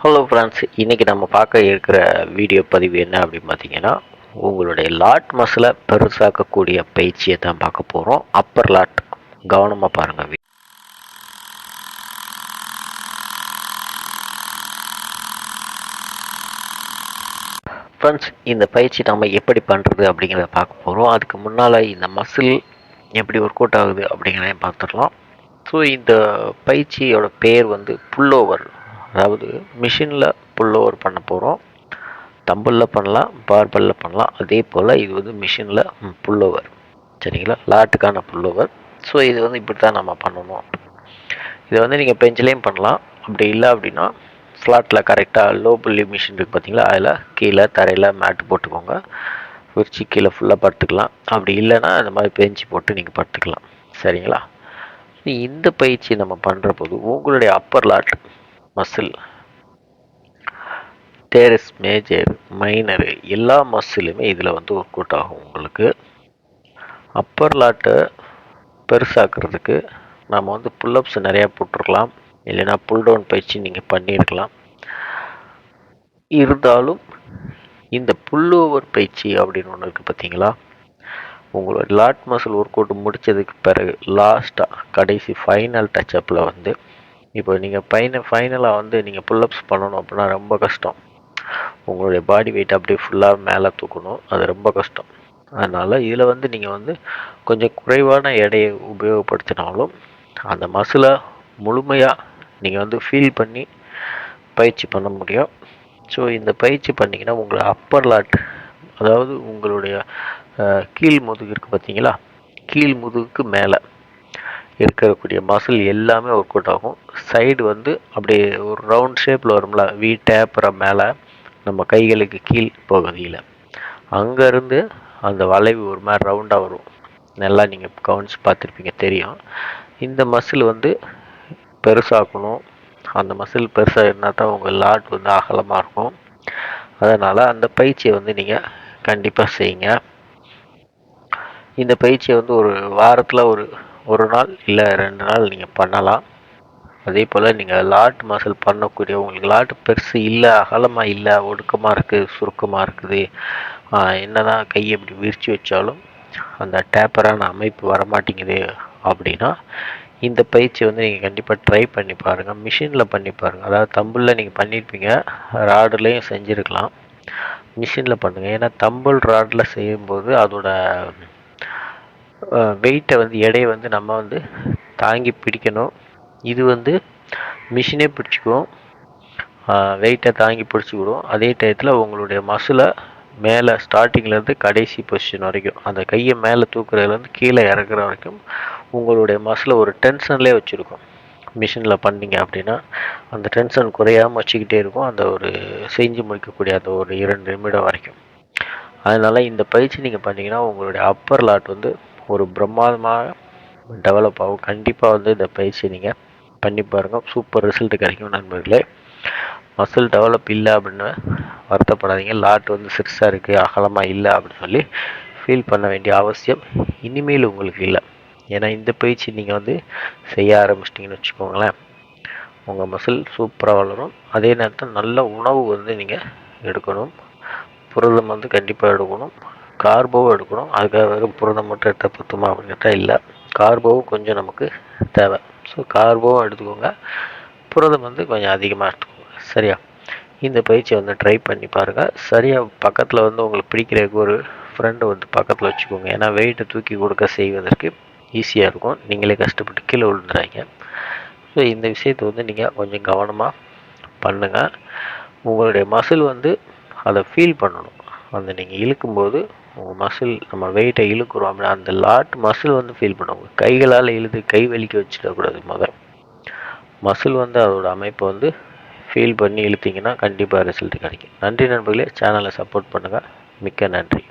Hello friends, இன்றைக்கி நம்ம பார்க்க இருக்கிற வீடியோ பதிவு என்ன அப்படின்னு பார்த்தீங்கன்னா, உங்களுடைய லாட் மசிலை பெருசாக்கக்கூடிய பயிற்சியை தான் பார்க்க போகிறோம். அப்பர் லாட். கவனமாக பாருங்கள். ஃப்ரெண்ட்ஸ், இந்த பயிற்சி நம்ம எப்படி பண்ணுறது அப்படிங்கிறத பார்க்க போகிறோம். அதுக்கு முன்னால் இந்த மசில் எப்படி ஒர்க் அவுட் ஆகுது அப்படிங்கிறதையும் பார்த்துடலாம். ஸோ இந்த பயிற்சியோட பேர் வந்து புல்லோவர். அதாவது மிஷினில் புல்லோவர் பண்ண போகிறோம். தம்பிளில் பண்ணலாம், பார்பலில் பண்ணலாம். அதே போல் இது வந்து மிஷினில் புல்லோவர். சரிங்களா? லாட்டுக்கான புல்லோவர். ஸோ இது வந்து இப்படி தான் நம்ம பண்ணணும். இதை வந்து நீங்கள் பெஞ்சிலையும் பண்ணலாம். அப்படி இல்லை அப்படின்னா ஃப்ளாட்டில் கரெக்டாக லோ புள்ளி மிஷின் இருக்குது பார்த்தீங்களா, அதில் கீழே தரையில் மேட்டு போட்டுக்கோங்க. விரிச்சு கீழே ஃபுல்லாக படுத்துக்கலாம். அப்படி இல்லைன்னா அந்த மாதிரி பெஞ்சு போட்டு நீங்கள் படுத்துக்கலாம். சரிங்களா? இந்த பயிற்சி நம்ம பண்ணுற போது உங்களுடைய upper lat muscle, teres major, minor எல்லா மசிலுமே இதில் வந்து ஒர்க் அவுட் ஆகும். உங்களுக்கு அப்பர் லாட்டை பெருசாக்குறதுக்கு நம்ம வந்து புல்லப்ஸ் நிறையா போட்டிருக்கலாம், இல்லைன்னா புல் டவுன் பயிற்சி நீங்கள் பண்ணியிருக்கலாம். இருந்தாலும் இந்த புல் ஓவர் பயிற்சி அப்படின்னு ஒன்று இருக்குது பார்த்தீங்களா, உங்களோட லாட் மசில் ஒர்க் அவுட் முடித்ததுக்கு பிறகு லாஸ்ட்டாக கடைசி ஃபைனல் டச்சப்பில் வந்து இப்போ நீங்கள் ஃபைனலாக வந்து நீங்கள் புல்லப்ஸ் பண்ணணும் அப்படின்னா ரொம்ப கஷ்டம். உங்களுடைய பாடி வெயிட் அப்படியே ஃபுல்லாக மேலே தூக்கணும். அது ரொம்ப கஷ்டம். அதனால் இதில் வந்து நீங்கள் வந்து கொஞ்சம் குறைவான எடையை உபயோகப்படுத்தினாலும் அந்த மசிலை முழுமையாக நீங்கள் வந்து ஃபீல் பண்ணி பயிற்சி பண்ண முடியும். ஸோ இந்த பயிற்சி பண்ணிங்கன்னா உங்களை அப்பர் லாட், அதாவது உங்களுடைய கீழ் முதுகு இருக்குது பார்த்தீங்களா, கீழ் முதுகுக்கு மேலே இருக்கக்கூடிய மசில் எல்லாமே ஒர்க் அவுட் ஆகும். சைடு வந்து அப்படியே ஒரு ரவுண்ட் ஷேப்பில் வரும்ல, வி டேப்பரை மேலே நம்ம கைகளுக்கு கீழ் பகுதியில் அங்கேருந்து அந்த வளைவு ஒரு மாதிரி ரவுண்டாக வரும். நல்லா நீங்கள் கவனித்து பார்த்துருப்பீங்க, தெரியும். இந்த மசில் வந்து பெருசாக்கணும். அந்த மசில் பெருசாக இருந்தால் தான் உங்கள் லாட் வந்து அகலமாக இருக்கும். அதனால் அந்த பயிற்சியை வந்து நீங்கள் கண்டிப்பாக செய்யுங்க. இந்த பயிற்சியை வந்து ஒரு வாரத்தில் ஒரு நாள் இல்லை 2 நாள் நீங்கள் பண்ணலாம். அதே போல் நீங்கள் லாட் மசில் பண்ணக்கூடிய, உங்களுக்கு லாட்டு பெருசு இல்லை, அகலமாக இல்லை, ஒடுக்கமாக இருக்குது, சுருக்கமாக இருக்குது, என்ன தான் கையை இப்படி விரித்து வச்சாலும் அந்த டேப்பரான அமைப்பு வரமாட்டேங்குது அப்படின்னா இந்த பயிற்சி வந்து நீங்கள் கண்டிப்பாக ட்ரை பண்ணி பாருங்கள். மிஷினில் பண்ணி பாருங்கள். அதாவது தம்பிளில் நீங்கள் பண்ணியிருப்பீங்க, ராடுலேயும் செஞ்சுருக்கலாம். மிஷினில் பண்ணுங்கள். ஏன்னா தம்பிள் ராடில் செய்யும்போது அதோட வெயிட்டை வந்து எடையை வந்து நம்ம வந்து தாங்கி பிடிக்கணும். இது வந்து மிஷினே பிடிச்சிக்கும், வெயிட்டை தாங்கி பிடிச்சிக்கிடும். அதே டயத்தில் உங்களுடைய மசிலை மேலே ஸ்டார்டிங்லேருந்து கடைசி பொசிஷன் வரைக்கும், அந்த கையை மேலே தூக்குறதுலேருந்து கீழே இறக்குற வரைக்கும் உங்களுடைய மசிலை ஒரு டென்ஷன்லேயே வச்சுருக்கும். மிஷினில் பண்ணிங்க அப்படின்னா அந்த டென்ஷன் குறையாமல் வச்சுக்கிட்டே இருக்கும், அந்த ஒரு செஞ்சு முடிக்கக்கூடிய அந்த ஒரு 2 நிமிடம் வரைக்கும். அதனால் இந்த பயிற்சி நீங்கள் பண்ணிங்கன்னா உங்களுடைய அப்பர் லாட் வந்து ஒரு பிரம்மாண்டமாக டெவலப் ஆகும். கண்டிப்பாக வந்து இந்த பயிற்சி நீங்கள் பண்ணி பாருங்கள், சூப்பர் ரிசல்ட் கிடைக்கும் நண்பர்களே. மசில் டெவலப் இல்லை அப்படின்னு வருத்தப்படாதீங்க. லாட் வந்து சிறுசாக இருக்குது, அகலமாக இல்லை அப்படின்னு சொல்லி ஃபீல் பண்ண வேண்டிய அவசியம் இனிமேல் உங்களுக்கு இல்லை. ஏன்னா இந்த பயிற்சி நீங்கள் வந்து செய்ய ஆரம்பிச்சிட்டிங்கன்னு வச்சுக்கோங்களேன், உங்கள் மசில் சூப்பராக வளரும். அதே நேரத்தில் நல்ல உணவு வந்து நீங்கள் எடுக்கணும். புரதம் வந்து கண்டிப்பாக எடுக்கணும், கார்போவும் எடுக்கணும். அதுக்காக வெறும் புரதம் மட்டும் எடுத்தால் பத்துமா அப்படின்னு கேட்டால் இல்லை, கார்போவும் கொஞ்சம் நமக்கு தேவை. ஸோ கார்போவும் எடுத்துக்கோங்க, புரதம் வந்து கொஞ்சம் அதிகமாக எடுத்துக்கோங்க. சரியா? இந்த பயிற்சியை வந்து ட்ரை பண்ணி பாருங்கள். சரியாக பக்கத்தில் வந்து உங்களுக்கு பிடிக்கிறதுக்கு ஒரு ஃப்ரெண்டு வந்து பக்கத்தில் வச்சுக்கோங்க. ஏன்னா வெயிட்டை தூக்கி கொடுக்க செய்வதற்கு ஈஸியாக இருக்கும். நீங்களே கஷ்டப்பட்டு கீழே விழுந்துறாங்க. ஸோ இந்த விஷயத்தை வந்து நீங்கள் கொஞ்சம் கவனமாக பண்ணுங்கள். உங்களுடைய மசில் வந்து அதை ஃபீல் பண்ணணும். அந்த நீங்கள் இழுக்கும்போது உங்கள் மசில், நம்ம வெயிட்டை இழுக்கிறோம் அப்படின்னா அந்த லாட் மசில் வந்து ஃபீல் பண்ணுவோம். கைகளால் இழுத்து கை வலிக்க வச்சிடக்கூடாது. மசில் வந்து அதோட அமைப்பை வந்து ஃபீல் பண்ணி இழுத்தீங்கன்னா கண்டிப்பாக ரிசல்ட் கிடைக்கும். நன்றி நண்பர்களே. சேனலை சப்போர்ட் பண்ணுங்கள். மிக்க நன்றி.